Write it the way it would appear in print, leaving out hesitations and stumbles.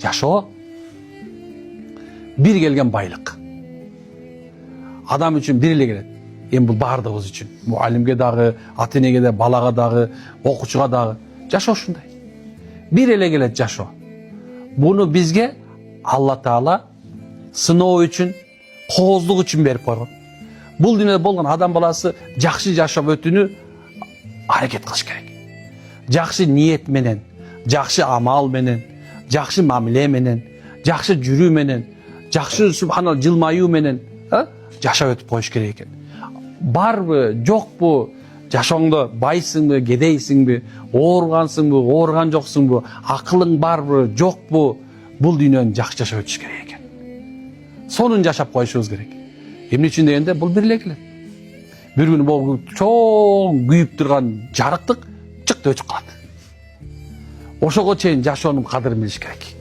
Жашоо бир келген байлык. Адам үчүн бир эле келет. Эми бул баардыгыбыз үчүн. Муалимге дагы, ата энеге да, балага дагы, окуучуга дагы. Жашоо ушундай. Бир эле келет жашоо. Буну бизге Алла Таала сыноо үчүн, кооздук үчүн берип койгон. Бул дүйнөдө болгон адам баласы жакшы жашап өтүүнү аракет кылыш керек. Жакшы ниет менен, жакшы амал менен, жакшы мамиле менен, жакшы жүрүү менен, жакшы субханалла жылмаюу менен жашап өтүп коюш керек экен. Барбы, жокпу, жашооңдо байсыңбы, кедейсиңби, ооругансыңбы, ооруган жоксуңбу, акылың барбы, жокпу, бул дүйнөнү жакшы жашап өтүш керек экен. Сонун жашап коюшубуз керек. Эмне үчүн дегенде бул бир эле келет. Bir gün bu çok güyüp durgan jarıktık çıktı öçüp kaldı. Oşogo çeyin жашоонун кадырын билиш керек.